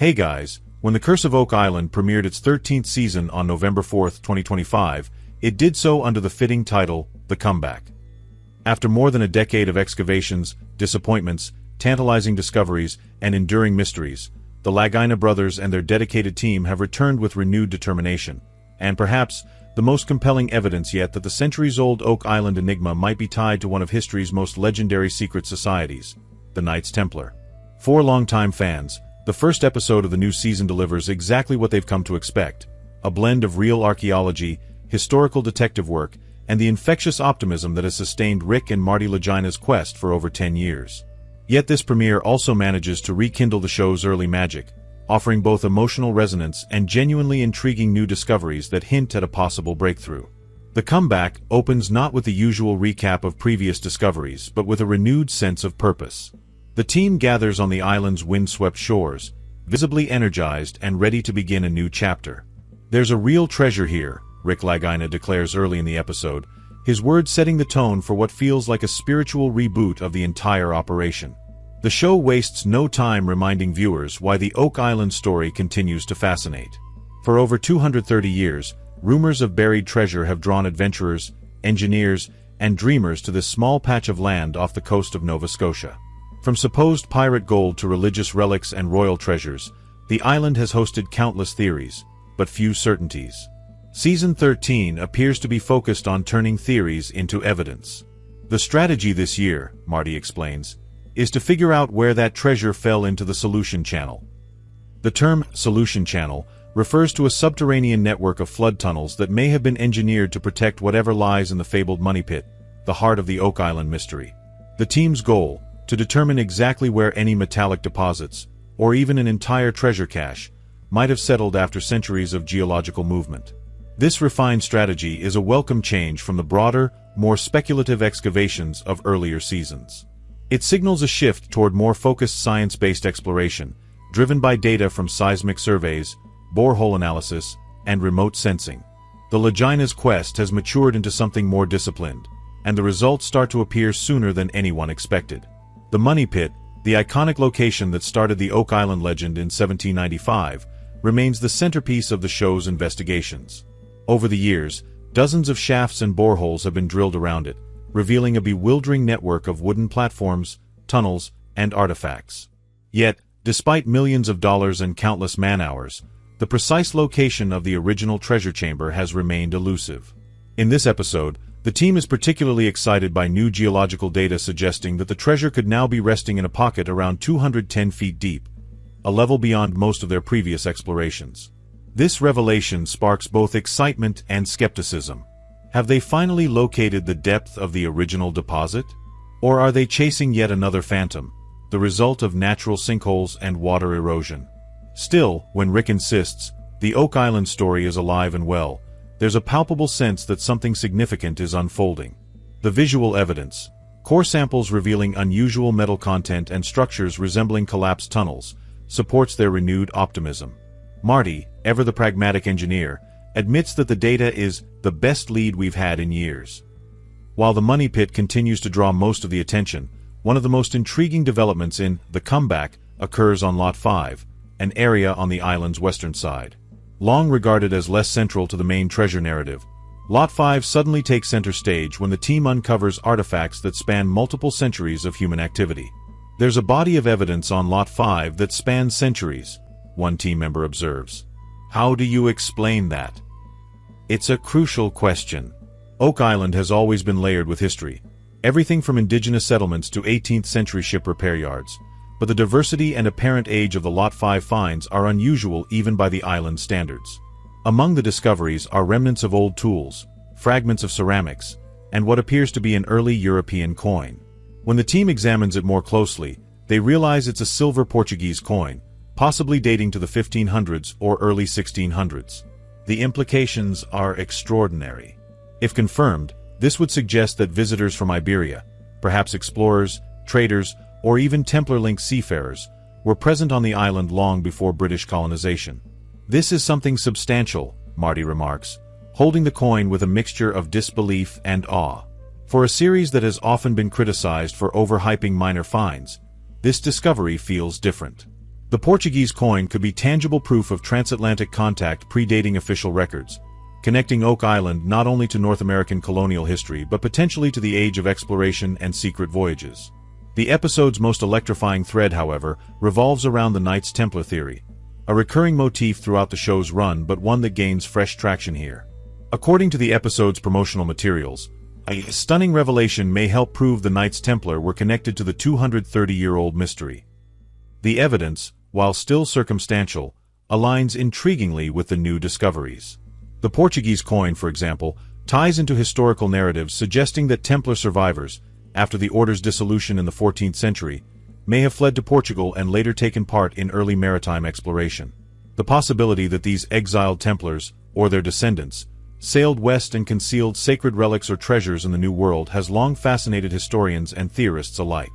Hey guys, when The Curse of Oak Island premiered its 13th season on November 4, 2025, it did so under the fitting title, The Comeback. After more than a decade of excavations, disappointments, tantalizing discoveries, and enduring mysteries, the Lagina brothers and their dedicated team have returned with renewed determination, and perhaps, the most compelling evidence yet that the centuries-old Oak Island enigma might be tied to one of history's most legendary secret societies, the Knights Templar. For longtime fans, the first episode of the new season delivers exactly what they've come to expect, a blend of real archaeology, historical detective work, and the infectious optimism that has sustained Rick and Marty Lagina's quest for over 10 years. Yet this premiere also manages to rekindle the show's early magic, offering both emotional resonance and genuinely intriguing new discoveries that hint at a possible breakthrough. The Comeback opens not with the usual recap of previous discoveries, but with a renewed sense of purpose. The team gathers on the island's windswept shores, visibly energized and ready to begin a new chapter. "There's a real treasure here," Rick Lagina declares early in the episode, his words setting the tone for what feels like a spiritual reboot of the entire operation. The show wastes no time reminding viewers why the Oak Island story continues to fascinate. For over 230 years, rumors of buried treasure have drawn adventurers, engineers, and dreamers to this small patch of land off the coast of Nova Scotia. From supposed pirate gold to religious relics and royal treasures, the island has hosted countless theories, but few certainties. Season 13 appears to be focused on turning theories into evidence. The strategy this year, Marty explains, is to figure out where that treasure fell into the solution channel. The term solution channel refers to a subterranean network of flood tunnels that may have been engineered to protect whatever lies in the fabled money pit, the heart of the Oak Island mystery. The team's goal, to determine exactly where any metallic deposits, or even an entire treasure cache, might have settled after centuries of geological movement. This refined strategy is a welcome change from the broader, more speculative excavations of earlier seasons. It signals a shift toward more focused science-based exploration, driven by data from seismic surveys, borehole analysis, and remote sensing. The Lagina's quest has matured into something more disciplined, and the results start to appear sooner than anyone expected. The Money Pit, the iconic location that started the Oak Island legend in 1795, remains the centerpiece of the show's investigations. Over the years, dozens of shafts and boreholes have been drilled around it, revealing a bewildering network of wooden platforms, tunnels, and artifacts. Yet, despite millions of dollars and countless man-hours, the precise location of the original treasure chamber has remained elusive. In this episode, the team is particularly excited by new geological data suggesting that the treasure could now be resting in a pocket around 210 feet deep, a level beyond most of their previous explorations. This revelation sparks both excitement and skepticism. Have they finally located the depth of the original deposit? Or are they chasing yet another phantom, the result of natural sinkholes and water erosion? Still, when Rick insists, the Oak Island story is alive and well, there's a palpable sense that something significant is unfolding. The visual evidence, core samples revealing unusual metal content and structures resembling collapsed tunnels, supports their renewed optimism. Marty, ever the pragmatic engineer, admits that the data is the best lead we've had in years. While the Money Pit continues to draw most of the attention, one of the most intriguing developments in The Comeback occurs on Lot 5, an area on the island's western side. Long regarded as less central to the main treasure narrative, Lot 5 suddenly takes center stage when the team uncovers artifacts that span multiple centuries of human activity. "There's a body of evidence on Lot 5 that spans centuries," one team member observes. "How do you explain that?" It's a crucial question. Oak Island has always been layered with history, everything from indigenous settlements to 18th century ship repair yards, but the diversity and apparent age of the Lot 5 finds are unusual even by the island's standards. Among the discoveries are remnants of old tools, fragments of ceramics, and what appears to be an early European coin. When the team examines it more closely, they realize it's a silver Portuguese coin, possibly dating to the 1500s or early 1600s. The implications are extraordinary. If confirmed, this would suggest that visitors from Iberia, perhaps explorers, traders, or even Templar-linked seafarers, were present on the island long before British colonization. "This is something substantial," Marty remarks, holding the coin with a mixture of disbelief and awe. For a series that has often been criticized for overhyping minor finds, this discovery feels different. The Portuguese coin could be tangible proof of transatlantic contact predating official records, connecting Oak Island not only to North American colonial history but potentially to the age of exploration and secret voyages. The episode's most electrifying thread, however, revolves around the Knights Templar theory, a recurring motif throughout the show's run but one that gains fresh traction here. According to the episode's promotional materials, a stunning revelation may help prove the Knights Templar were connected to the 230-year-old mystery. The evidence, while still circumstantial, aligns intriguingly with the new discoveries. The Portuguese coin, for example, ties into historical narratives suggesting that Templar survivors, after the order's dissolution in the 14th century, may have fled to Portugal and later taken part in early maritime exploration. The possibility that these exiled Templars, or their descendants, sailed west and concealed sacred relics or treasures in the New World has long fascinated historians and theorists alike.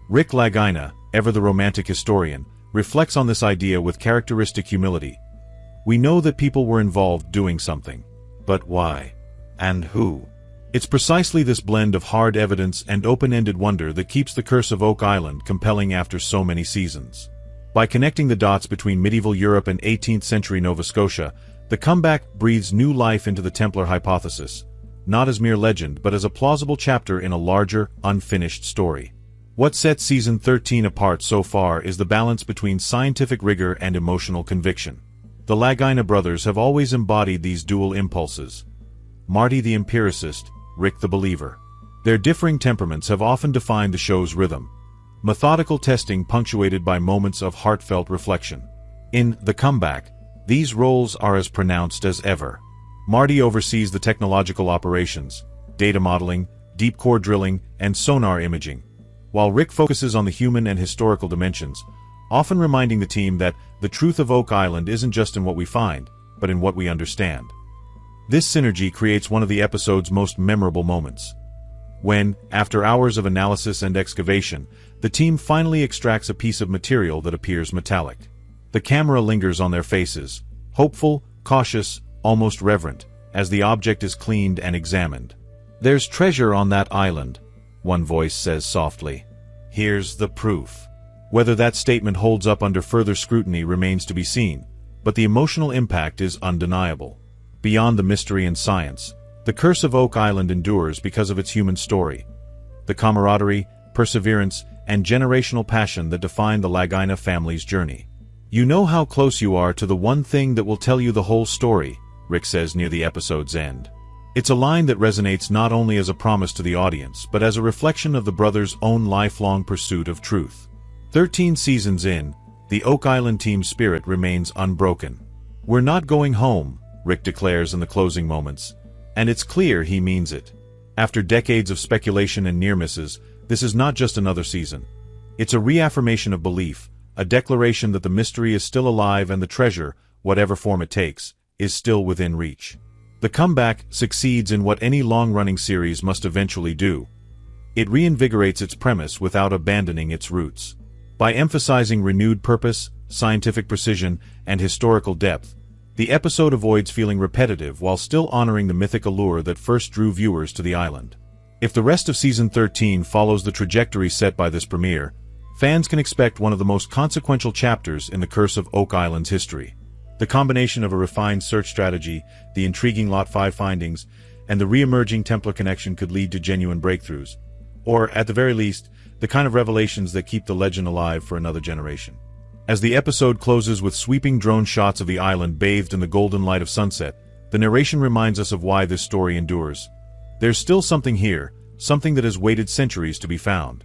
Rick Lagina, ever the romantic historian, reflects on this idea with characteristic humility. We know that people were involved doing something. But why? And who? It's precisely this blend of hard evidence and open-ended wonder that keeps The Curse of Oak Island compelling after so many seasons. By connecting the dots between medieval Europe and 18th century Nova Scotia, the comeback breathes new life into the Templar hypothesis, not as mere legend but as a plausible chapter in a larger, unfinished story. What sets Season 13 apart so far is the balance between scientific rigor and emotional conviction. The Lagina brothers have always embodied these dual impulses. Marty the empiricist, Rick the believer. Their differing temperaments have often defined the show's rhythm. Methodical testing punctuated by moments of heartfelt reflection. In The Comeback, these roles are as pronounced as ever. Marty oversees the technological operations, data modeling, deep core drilling, and sonar imaging, while Rick focuses on the human and historical dimensions, often reminding the team that the truth of Oak Island isn't just in what we find, but in what we understand. This synergy creates one of the episode's most memorable moments. When, after hours of analysis and excavation, the team finally extracts a piece of material that appears metallic. The camera lingers on their faces, hopeful, cautious, almost reverent, as the object is cleaned and examined. "There's treasure on that island," one voice says softly. "Here's the proof." Whether that statement holds up under further scrutiny remains to be seen, but the emotional impact is undeniable. Beyond the mystery and science, The Curse of Oak Island endures because of its human story. The camaraderie, perseverance, and generational passion that define the Lagina family's journey. "You know how close you are to the one thing that will tell you the whole story," Rick says near the episode's end. It's a line that resonates not only as a promise to the audience, but as a reflection of the brothers' own lifelong pursuit of truth. 13 seasons in, the Oak Island team's spirit remains unbroken. "We're not going home," Rick declares in the closing moments, and it's clear he means it. After decades of speculation and near misses, this is not just another season. It's a reaffirmation of belief, a declaration that the mystery is still alive and the treasure, whatever form it takes, is still within reach. The Comeback succeeds in what any long-running series must eventually do. It reinvigorates its premise without abandoning its roots. By emphasizing renewed purpose, scientific precision, and historical depth, the episode avoids feeling repetitive while still honoring the mythic allure that first drew viewers to the island. If the rest of Season 13 follows the trajectory set by this premiere, fans can expect one of the most consequential chapters in The Curse of Oak Island's history. The combination of a refined search strategy, the intriguing Lot 5 findings, and the re-emerging Templar connection could lead to genuine breakthroughs. Or, at the very least, the kind of revelations that keep the legend alive for another generation. As the episode closes with sweeping drone shots of the island bathed in the golden light of sunset, the narration reminds us of why this story endures. There's still something here, something that has waited centuries to be found.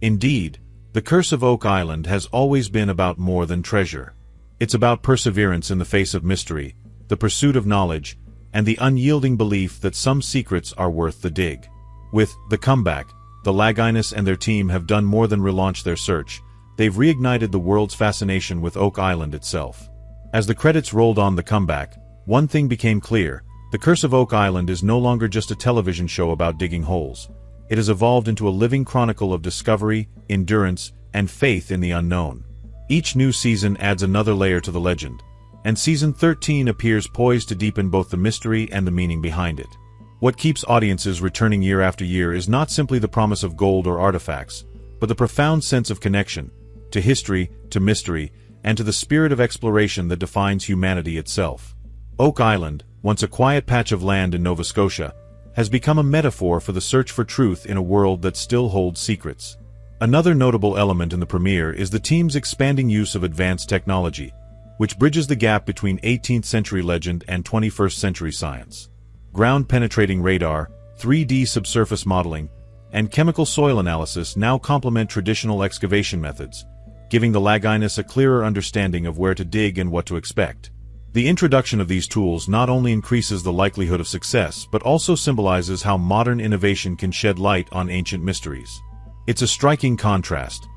Indeed, The Curse of Oak Island has always been about more than treasure. It's about perseverance in the face of mystery, the pursuit of knowledge, and the unyielding belief that some secrets are worth the dig. With The Comeback, the Laginas and their team have done more than relaunch their search. They've reignited the world's fascination with Oak Island itself. As the credits rolled on The Comeback, one thing became clear: The Curse of Oak Island is no longer just a television show about digging holes. It has evolved into a living chronicle of discovery, endurance, and faith in the unknown. Each new season adds another layer to the legend, and Season 13 appears poised to deepen both the mystery and the meaning behind it. What keeps audiences returning year after year is not simply the promise of gold or artifacts, but the profound sense of connection, to history, to mystery, and to the spirit of exploration that defines humanity itself. Oak Island, once a quiet patch of land in Nova Scotia, has become a metaphor for the search for truth in a world that still holds secrets. Another notable element in the premiere is the team's expanding use of advanced technology, which bridges the gap between 18th-century legend and 21st-century science. Ground-penetrating radar, 3D subsurface modeling, and chemical soil analysis now complement traditional excavation methods, giving the Laginas a clearer understanding of where to dig and what to expect. The introduction of these tools not only increases the likelihood of success, but also symbolizes how modern innovation can shed light on ancient mysteries. It's a striking contrast,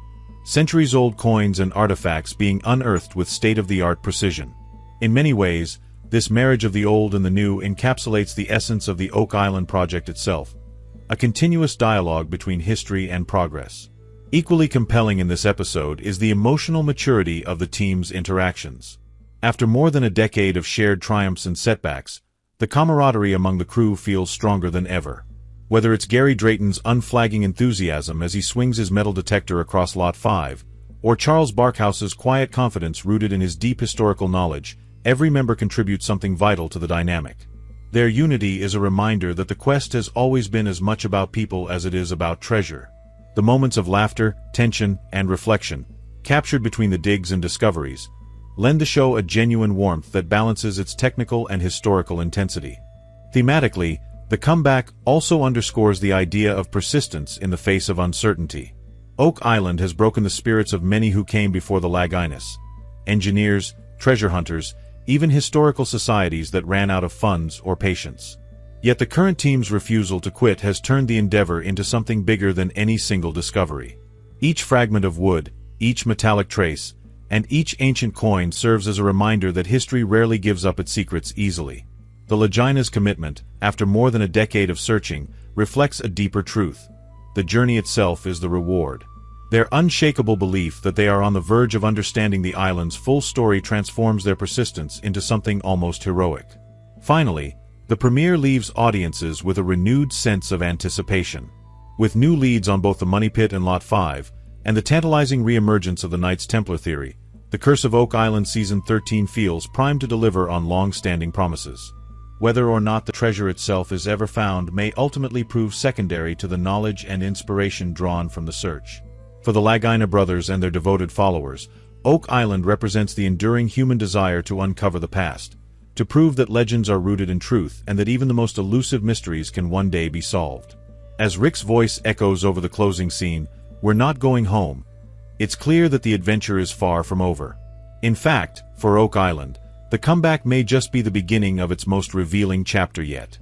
centuries-old coins and artifacts being unearthed with state-of-the-art precision. In many ways, this marriage of the old and the new encapsulates the essence of the Oak Island project itself, a continuous dialogue between history and progress. Equally compelling in this episode is the emotional maturity of the team's interactions. After more than a decade of shared triumphs and setbacks, the camaraderie among the crew feels stronger than ever. Whether it's Gary Drayton's unflagging enthusiasm as he swings his metal detector across Lot 5, or Charles Barkhouse's quiet confidence rooted in his deep historical knowledge, every member contributes something vital to the dynamic. Their unity is a reminder that the quest has always been as much about people as it is about treasure. The moments of laughter, tension, and reflection, captured between the digs and discoveries, lend the show a genuine warmth that balances its technical and historical intensity. Thematically, the comeback also underscores the idea of persistence in the face of uncertainty. Oak Island has broken the spirits of many who came before the Laginas: engineers, treasure hunters, even historical societies that ran out of funds or patience. Yet the current team's refusal to quit has turned the endeavor into something bigger than any single discovery. Each fragment of wood, each metallic trace, and each ancient coin serves as a reminder that history rarely gives up its secrets easily. The Lagina's commitment, after more than a decade of searching, reflects a deeper truth. The journey itself is the reward. Their unshakable belief that they are on the verge of understanding the island's full story transforms their persistence into something almost heroic. Finally, the premiere leaves audiences with a renewed sense of anticipation. With new leads on both the Money Pit and Lot 5, and the tantalizing re-emergence of the Knights Templar theory, The Curse of Oak Island Season 13 feels primed to deliver on long-standing promises. Whether or not the treasure itself is ever found may ultimately prove secondary to the knowledge and inspiration drawn from the search. For the Lagina brothers and their devoted followers, Oak Island represents the enduring human desire to uncover the past, to prove that legends are rooted in truth and that even the most elusive mysteries can one day be solved. As Rick's voice echoes over the closing scene, "We're not going home," it's clear that the adventure is far from over. In fact, for Oak Island, the comeback may just be the beginning of its most revealing chapter yet.